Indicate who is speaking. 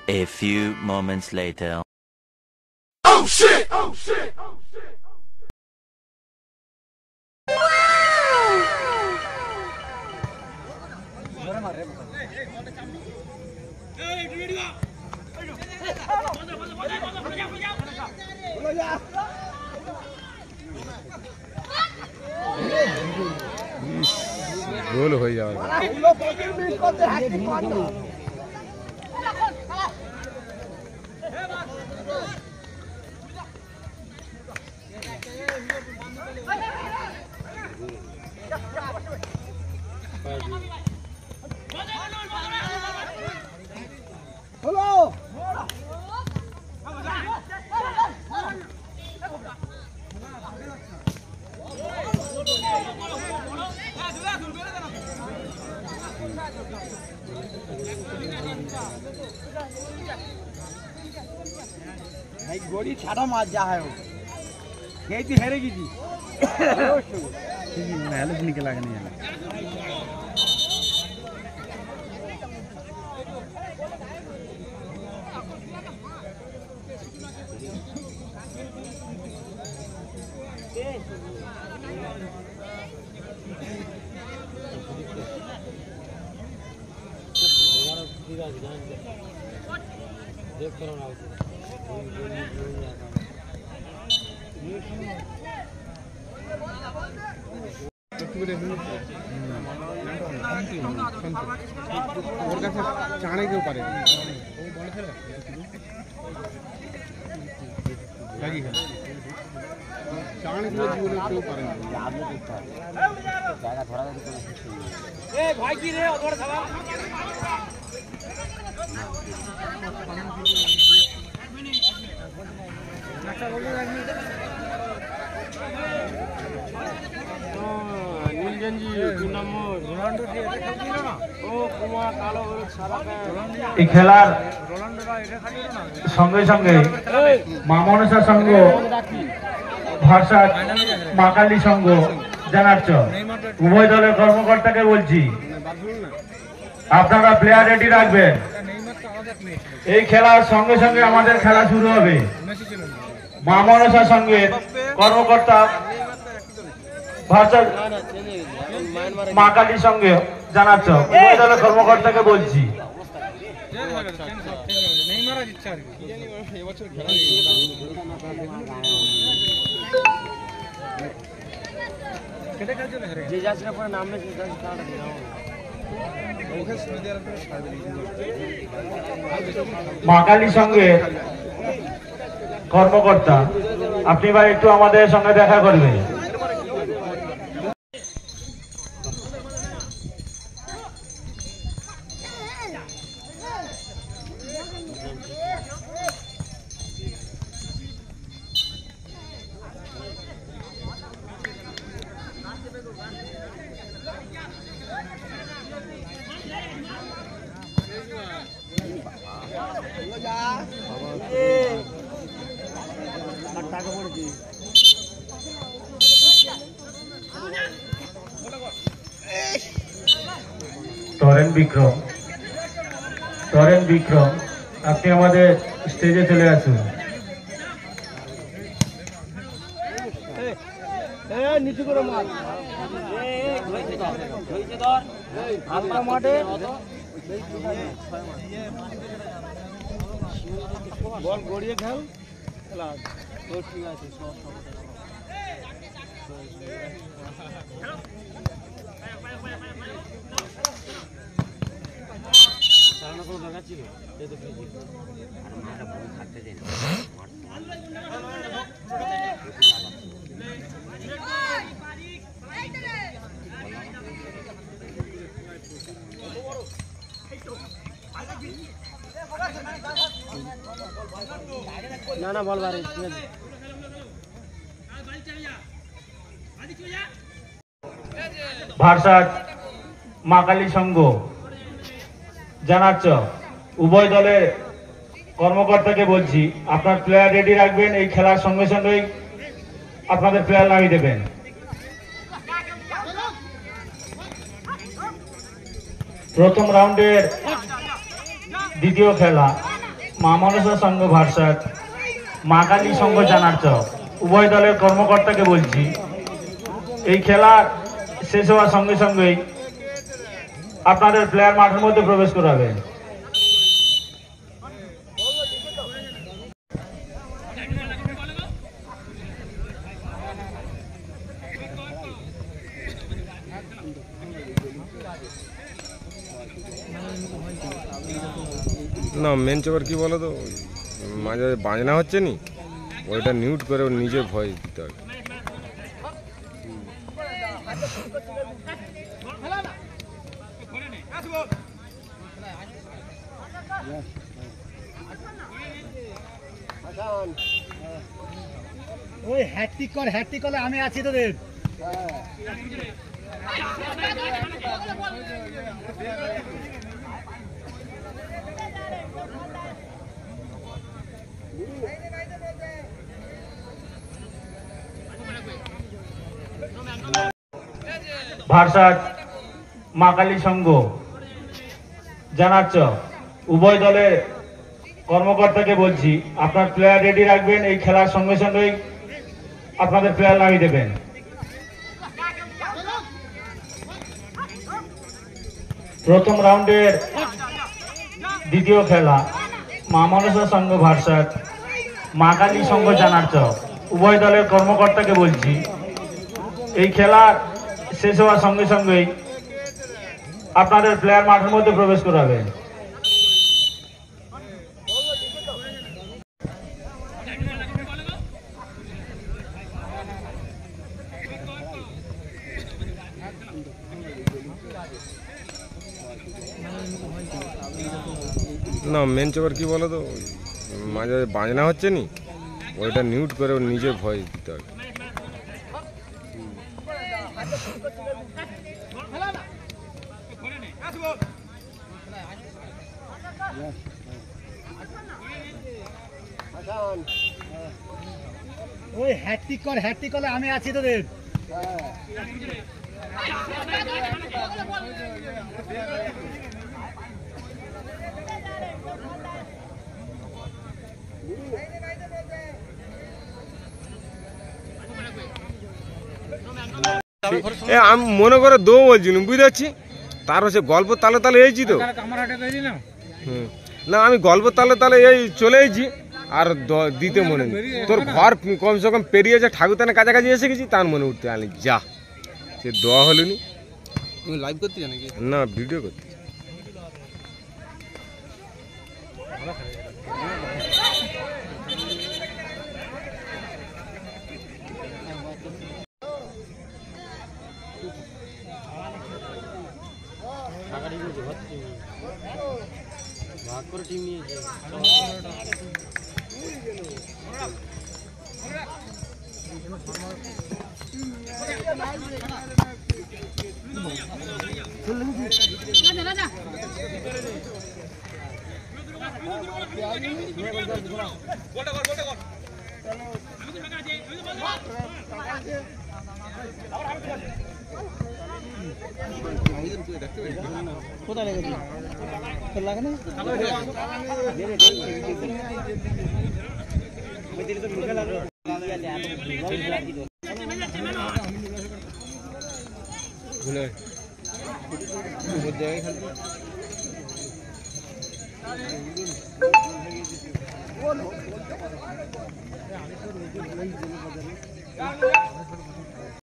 Speaker 1: A few moments later.
Speaker 2: Oh shit! Oh shit! Oh shit!
Speaker 3: গোল হয়ে যাবে।
Speaker 4: भाई गोली छाड़ा मार जा है वो गई थी हेरेगी थी
Speaker 3: महल निकला नहीं है देख करो ना ওর কাছে চাঁড়ে কেউ পারে লাগি খেলে চাঁড়ে গুলো জীবনে কেউ পারে না জায়গা ধরা এ ভাই কি রে ওর খাওয়া
Speaker 5: এই খেলার সঙ্গে সঙ্গে মা মনসা সংঘ ভার্সাস মা কালী সংঘ জানাচ্ছ উভয় দলের কর্মকর্তাকে বলছি আপনারা প্লেয়ার রেডি রাখবেন। এই খেলার সঙ্গে সঙ্গে আমাদের খেলা শুরু হবে। মা মনসা সংঘের কর্মকর্তা ভার্সাস মা কালী সঙ্গে জানাচ্ছ উভয় দলের কর্মকর্তাকে বলছি মা কালী সঙ্গে কর্মকর্তা আপনি ভাই একটু আমাদের সঙ্গে দেখা করবেন। তরেন বিক্রম আপনি আমাদের স্টেজে চলে আসুন।
Speaker 4: নিচু করে মার মাঠে বল গড়িয়ে খেল ঠিক আছে কোনো দরকার ছিল থাকতে দেন না না বল বারে ঠিক আছে
Speaker 5: ভার্সাস মা কালী সংঘ জানাচ্ছ উভয় দলের কর্মকর্তাকে বলছি আপনার প্লেয়ার রেডি রাখবেন। এই খেলার সঙ্গে সঙ্গেই আপনাদের প্লেয়ার নামিয়ে দেবেন। প্রথম রাউন্ডের দ্বিতীয় খেলা মা মনসা সংঘ ভার্সাস মা কালী সংঘ জানারচক উভয় দলের কর্মকর্তাকে বলছি, এই খেলা শেষ হওয়ার সঙ্গে সঙ্গেই আপনাদের প্লেয়ার মাঠের মধ্যে প্রবেশ করাবেন।
Speaker 6: না মেন চেপার কি বলো তো, মাঝে বাজনা হচ্ছে নি, ওইটা মিউট করে ওর নিজের ভয় দিতে হবে।
Speaker 4: ওই হ্যাট্রিক করলে আমি আছি তোদের।
Speaker 5: ভার্সাস মা কালী সংঘ জানারচক উভয় দলের কর্মকর্তাকে বলছি, আপনার প্লেয়ার রেডি রাখবেন, এই খেলার সঙ্গে সঙ্গেই আপনাদের প্লেয়ার নামিয়ে দেবেন। প্রথম রাউন্ডের দ্বিতীয় খেলা মা মনসা সংঘ ভার্সাস মা কালী সংঘ জানারচক উভয় দলের কর্মকর্তাকে বলছি, এই খেলা শেষ হওয়ার সঙ্গে সঙ্গেই আপনাদের প্লেয়ার মাঠের মধ্যে প্রবেশ করাবেন।
Speaker 6: না মেন চেপার কি বলো তো, মাঝে বাজনা হচ্ছে নি, ওইটা মিউট করে ওর নিজের ভয় দিতে হবে।
Speaker 4: ওই হ্যাট্রিক করলে আমি আছি তোদের।
Speaker 6: আমি মনে করে দো বলছি না, বুঝতে পারছি তার হচ্ছে গল্প তালে তালে এইছি তো। না আমি গল্প তালে তালে এই চলে এসেছি, আর দিতে মনে নেই। তোর ঘর কমসে কম পেরিয়েছে, ঠাকুরতানের কাছাকাছি এসে গেছি, তার মনে উঠতে আনি যা সে দোয়া হলো নি।
Speaker 3: তুমি লাইভ করতে জানো কি?
Speaker 6: না ভিডিও করতে।
Speaker 3: ভাগ করে টিম নিয়েছে। কোথায় লেগেছে? তোর লাগে না?
Speaker 6: ভুলে
Speaker 3: জায়গায় খেলতে